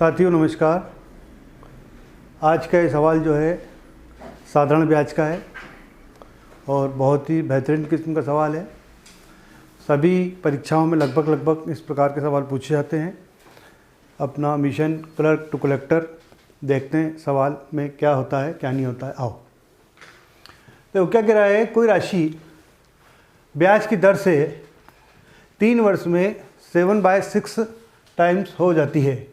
साथियों नमस्कार। आज का ये सवाल जो है साधारण ब्याज का है और बहुत ही बेहतरीन किस्म का सवाल है। सभी परीक्षाओं में लगभग इस प्रकार के सवाल पूछे जाते हैं। अपना मिशन क्लर्क टू कलेक्टर देखते हैं सवाल में क्या होता है क्या नहीं होता है। आओ तो क्या कह रहा है, कोई राशि ब्याज की दर से 3 वर्ष में 7/6 टाइम्स हो जाती है।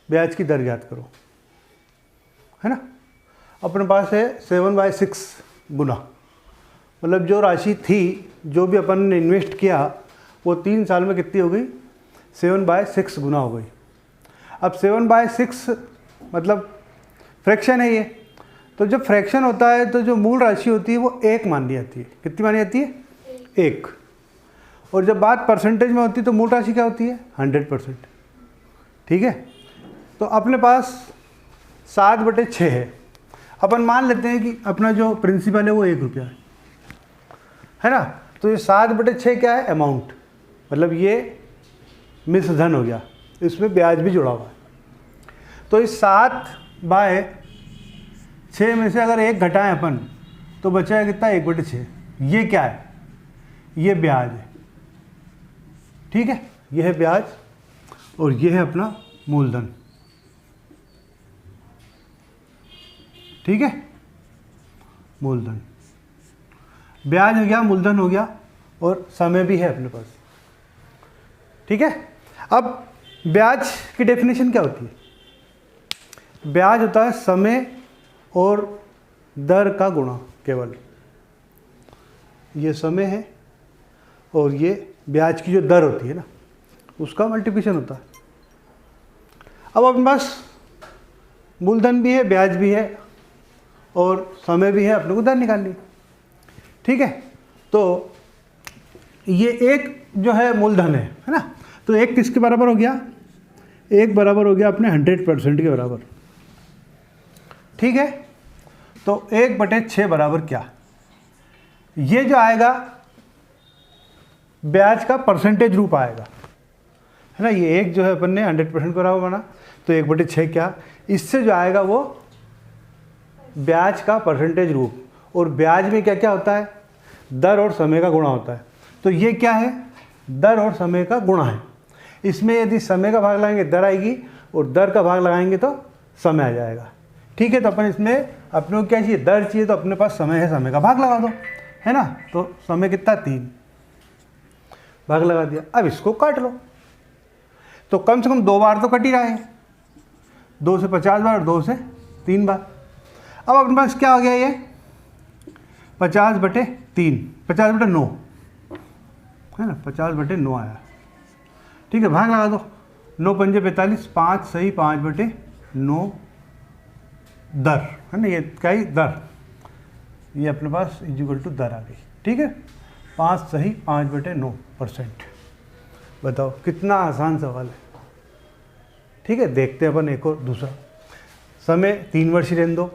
ब्याज की दर ज्ञात करो, है ना। अपने पास है 7/6 गुना, मतलब जो राशि थी, जो भी अपन ने इन्वेस्ट किया वो 3 साल में कितनी हो गई, 7/6 गुना हो गई। अब 7/6 मतलब फ्रैक्शन है ये, तो जब फ्रैक्शन होता है तो जो मूल राशि होती है वो 1 मानी जाती है। कितनी मानी जाती है, 1। और जब बात परसेंटेज में होती है तो मूल राशि क्या होती है, 100%। ठीक है, तो अपने पास 7/6 है। अपन मान लेते हैं कि अपना जो प्रिंसिपल है वो 1 रुपया है ना। तो ये 7/6 क्या है, अमाउंट, मतलब ये मिश्रधन हो गया, इसमें ब्याज भी जुड़ा हुआ है। तो इस 7/6 में से अगर 1 घटाएं अपन तो बचा कितना, 1/6। ये क्या है, ये ब्याज है। ठीक है, ये है ब्याज और ये है अपना मूलधन। ठीक है, मूलधन, ब्याज हो गया, मूलधन हो गया और समय भी है अपने पास। ठीक है, अब ब्याज की डेफिनेशन क्या होती है, ब्याज होता है समय और दर का गुणा। केवल ये समय है और ये ब्याज की जो दर होती है ना, उसका मल्टीप्लिकेशन होता है। अब अपने पास मूलधन भी है, ब्याज भी है और समय भी है, अपने को दर निकालनी। ठीक है, तो ये एक जो है मूलधन है ना, तो 1 किसके बराबर हो गया, 1 बराबर हो गया अपने 100% के बराबर। ठीक है, तो 1/6 बराबर क्या, ये जो आएगा ब्याज का परसेंटेज रूप आएगा, है ना। ये 1 जो है अपन ने 100% बराबर बना, तो 1/6 क्या, इससे जो आएगा वो ब्याज का परसेंटेज रूप। और ब्याज में क्या क्या होता है, दर और समय का गुणा होता है। तो ये क्या है, दर और समय का गुणा है। इसमें यदि समय का भाग लगाएंगे दर आएगी और दर का भाग लगाएंगे तो समय आ जाएगा। ठीक है, तो अपन इसमें अपने को क्या चाहिए, दर चाहिए, तो अपने पास समय है, समय का भाग लगा दो, है ना। तो समय कितना, 3, भाग लगा दिया। अब इसको काट लो, तो कम से कम 2 बार तो कट ही रहा है, 2 से 50 बार और 2 से 3 बार। अब अपने पास क्या हो गया, ये 50/3, 50/9 है ना, 50/9 आया। ठीक है, भाग लगा दो, 9 पंजे 45, 5 सही 5/9 दर, है ना। ये क्या ही दर, ये अपने पास इक्वल टू दर आ गई। ठीक है, 5 सही 5/9%। बताओ कितना आसान सवाल है। ठीक है, देखते हैं अपन एक और दूसरा। समय 3 वर्ष ही रहने दो,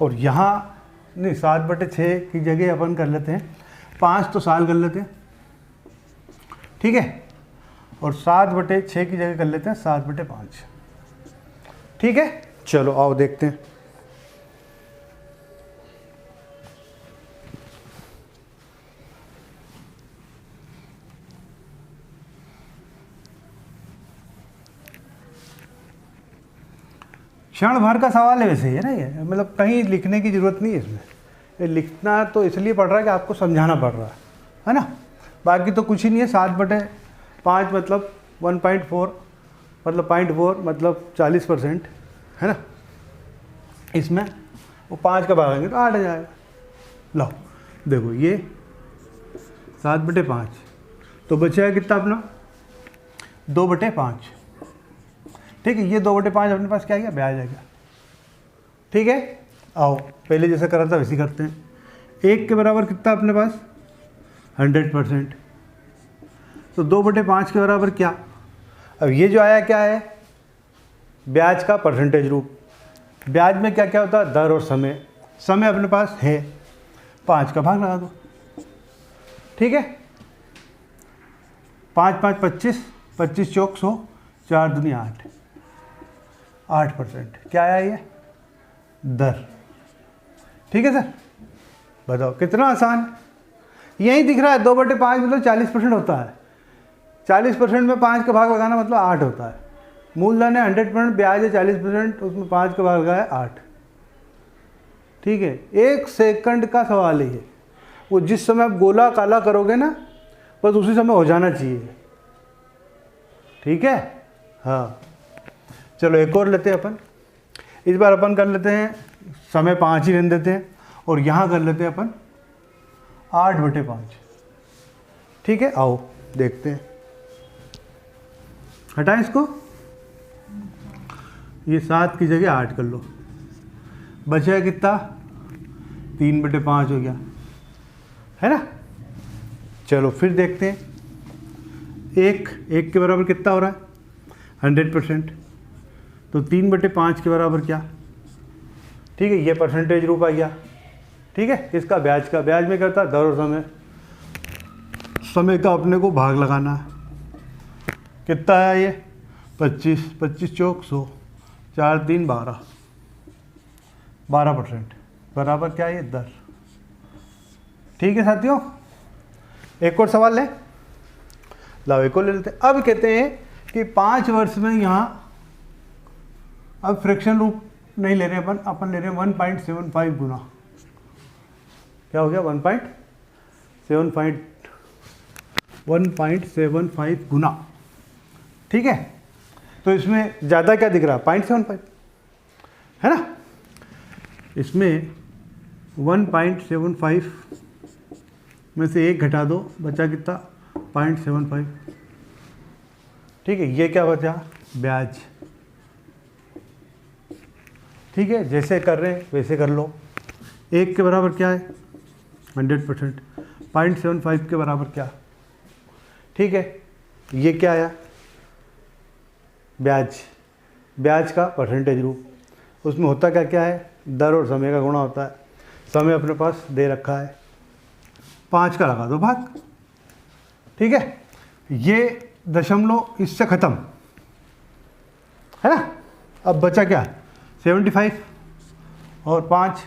और यहाँ नहीं 7/6 की जगह अपन कर लेते हैं 5 तो साल कर लेते हैं। ठीक है, और 7/6 की जगह कर लेते हैं 7/5। ठीक है, चलो आओ देखते हैं। क्षण भर का सवाल है वैसे, है ना ये, मतलब कहीं लिखने की ज़रूरत नहीं है इसमें। ये लिखना तो इसलिए पड़ रहा है कि आपको समझाना पड़ रहा है ना, बाकी तो कुछ ही नहीं है। 7/5 मतलब 1.4 मतलब 0.4 मतलब 40%, है ना। इसमें वो 5 का भागेंगे तो 8 आ जाएगा। लो देखो, ये 7/5 तो बचा है कितना अपना, 2/5। ठीक है, ये 2/5 अपने पास क्या आ गया, ब्याज आ गया। ठीक है, आओ पहले जैसा करा था वैसे करते हैं। 1 के बराबर कितना अपने पास, 100%। तो 2/5 के बराबर क्या, अब ये जो आया क्या है, ब्याज का परसेंटेज रूप। ब्याज में क्या क्या होता है, दर और समय। समय अपने पास है, 5 का भाग लगा दो। ठीक है, 5 5 25, 25 चौक 100, 4 दूनी 8। 8%। क्या आया ये? दर। ठीक है सर, बताओ कितना आसान। यही दिख रहा है 2/5 मतलब 40% होता है। 40% में 5 का भाग लगाना मतलब 8 होता है। मूलधन है 100%, ब्याज है 40%, उसमें 5 का भाग लगाया 8। ठीक है, 1 सेकंड का सवाल है ये। वो जिस समय आप गोला काला करोगे ना, बस उसी समय हो जाना चाहिए। ठीक है, हाँ। चलो एक और लेते हैं अपन। इस बार अपन कर लेते हैं, समय 5 ही रहने देते हैं, और यहाँ कर लेते हैं अपन 8/5। ठीक है, आओ देखते हैं। हटाएं इसको, ये 7 की जगह 8 कर लो, बचा कितना? 3/5 हो गया, है ना। चलो फिर देखते हैं, एक के बराबर कितना हो रहा है? 100%। तो 3/5 के बराबर क्या? ठीक है, ये परसेंटेज रूप आ गया। ठीक है, इसका ब्याज का, ब्याज में करता दर और समय। समय का अपने को भाग लगाना है। कितना है ये? 25, 25 चौक 100, 4 3 12, 12% बराबर क्या है? ये दर। ठीक है साथियों, एक और सवाल लें। लाओ एक और ले लेते हैं। अब कहते हैं कि 5 वर्ष में यहाँ, अब फ्रैक्शन रूप नहीं ले रहे अपन ले रहे हैं 1.75 गुना। क्या हो गया? 1.75 गुना। ठीक है, तो इसमें ज़्यादा क्या दिख रहा है? 0.75, है ना। इसमें 1.75 में से 1 घटा दो, बचा कितना? 0.75। ठीक है, ये क्या बचा? ब्याज। ठीक है, जैसे कर रहे हैं वैसे कर लो। 1 के बराबर क्या है? 100%। 0.75 के बराबर क्या? ठीक है, ये क्या आया? ब्याज। ब्याज का परसेंटेज रूप, उसमें होता क्या क्या है? दर और समय का गुणा होता है। समय अपने पास दे रखा है, 5 का लगा दो भाग। ठीक है, ये दशमलव इससे ख़त्म, है ना। अब बचा क्या? 75 और 5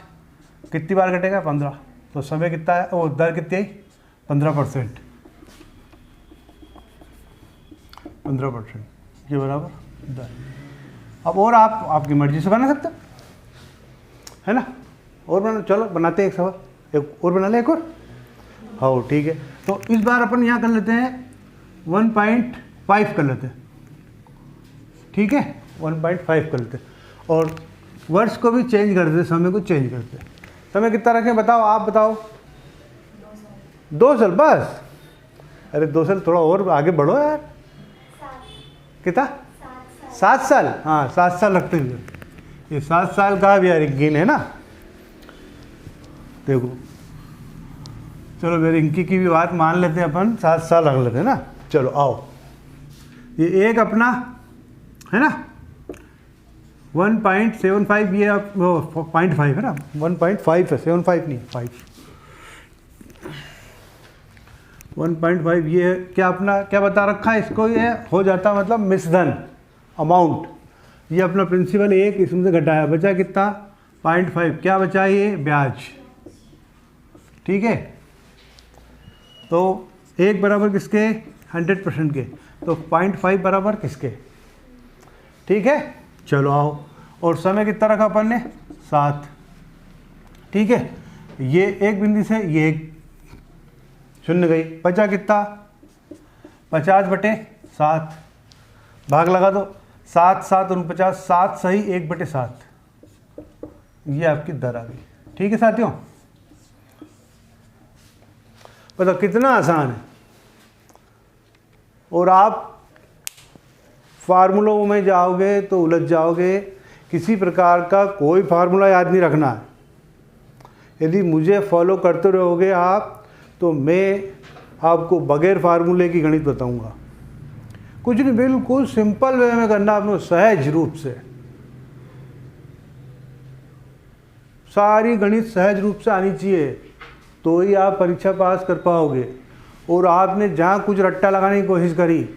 कितनी बार कटेगा? 15। तो समय कितना है? वो दर कितनी आई? 15%। 15% ये बराबर दर। अब और आप आपकी मर्जी से बना सकते हो, है ना। और बना, चलो बनाते हैं एक सवाल, एक और बना ले, एक और। हाँ ठीक है, तो इस बार अपन यहाँ कर लेते हैं 1.5 कर लेते हैं। ठीक है, 1.5 कर लेते हैं, और वर्ष को भी चेंज कर देते, समय को चेंज करते। समय कितना रखें बताओ, आप बताओ। 2 साल बस। अरे 2 साल, थोड़ा और आगे बढ़ो यार। कितना? 7 साल। हाँ 7 साल रखते हुए, ये 7 साल का भी यार एक गिन है ना। देखो चलो मेरे रिंकी की भी बात मान लेते हैं अपन, 7 साल रख लेते हैं ना। चलो आओ, ये एक अपना है ना 1.75, ये आप 0.5 है ना, 1.5 है, 75 नहीं 5, 1.5 ये क्या अपना क्या बता रखा है इसको, ये हो जाता मतलब मिश्रधन अमाउंट। ये अपना प्रिंसिपल 1 इसमें से घटाया, बचा कितना? 0.5। क्या बचा? ये ब्याज। ठीक है, तो 1 बराबर किसके? 100% के, तो 0.5 बराबर किसके? ठीक है, चलो आओ। और समय कितना रखा अपन ने? 7। ठीक है, ये एक बिंदु से ये एक शून्य गई, बचा कितना? 50/7, भाग लगा दो। 7 7 49, 7 सही 1/7, ये आपकी दर आ गई। ठीक है साथियों, बताओ कितना आसान है। और आप फार्मूलों में जाओगे तो उलझ जाओगे, किसी प्रकार का कोई फार्मूला याद नहीं रखना है। यदि मुझे फॉलो करते रहोगे आप, तो मैं आपको बगैर फार्मूले की गणित बताऊंगा। कुछ नहीं, बिल्कुल सिंपल वे में करना आपने, सहज रूप से। सारी गणित सहज रूप से आनी चाहिए, तो ही आप परीक्षा पास कर पाओगे। और आपने जहाँ कुछ रट्टा लगाने की कोशिश करी,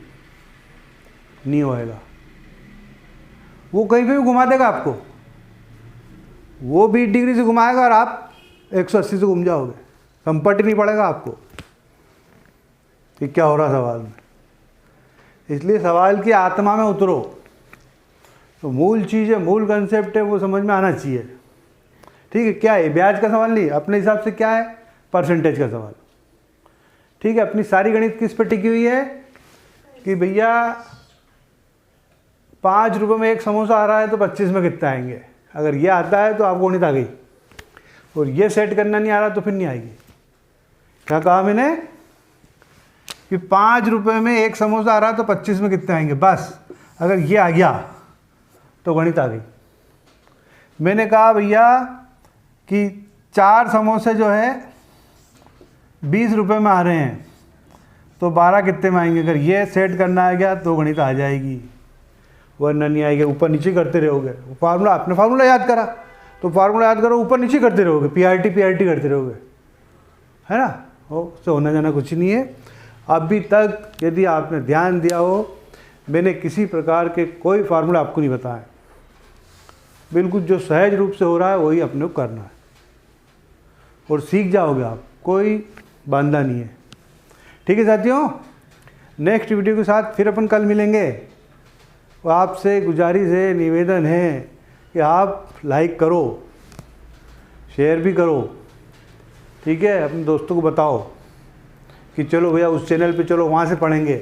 नहीं होएगा। वो कहीं पे भी घुमा देगा आपको, वो 20 डिग्री से घुमाएगा और आप 180 से घूम जाओगे, संपट ही नहीं पड़ेगा आपको कि क्या हो रहा सवाल में। इसलिए सवाल की आत्मा में उतरो, तो मूल चीज़ है, मूल कंसेप्ट है, वो समझ में आना चाहिए। ठीक है, क्या है ब्याज का सवाल नहीं, अपने हिसाब से क्या है, परसेंटेज का सवाल। ठीक है, अपनी सारी गणित किस पर टिकी हुई है कि भैया 5 रुपये में एक समोसा आ रहा है तो 25 में कितना आएंगे। अगर ये आता है तो आपको गणित आ गई, और ये सेट करना नहीं आ रहा तो फिर नहीं आएगी। क्या कहा मैंने कि 5 रुपये में एक समोसा आ रहा है तो 25 में कितने आएंगे, बस अगर ये आ गया तो गणित आ गई। मैंने कहा भैया कि 4 समोसे जो है 20 रुपये में आ रहे हैं तो 12 कितने में आएंगे। अगर ये सेट करना आ गया तो गणित आ जाएगी, वरना नहीं आएगी। ऊपर नीचे करते रहोगे, फार्मूला आपने फार्मूला याद करा तो फार्मूला याद करो, ऊपर नीचे करते रहोगे, पीआरटी करते रहोगे, है ना। उससे होना जाना कुछ नहीं है। अभी तक यदि आपने ध्यान दिया हो, मैंने किसी प्रकार के कोई फार्मूला आपको नहीं बताया, बिल्कुल जो सहज रूप से हो रहा है वही अपने को करना है, और सीख जाओगे आप, कोई बांधा नहीं है। ठीक है साथियों, नेक्स्ट वीडियो के साथ फिर अपन कल मिलेंगे। और आपसे गुजारिश है, निवेदन है कि आप लाइक करो, शेयर भी करो। ठीक है, अपने दोस्तों को बताओ कि चलो भैया उस चैनल पे चलो, वहाँ से पढ़ेंगे,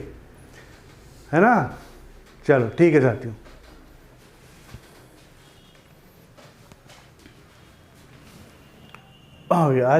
है ना। चलो ठीक है साथियों। यार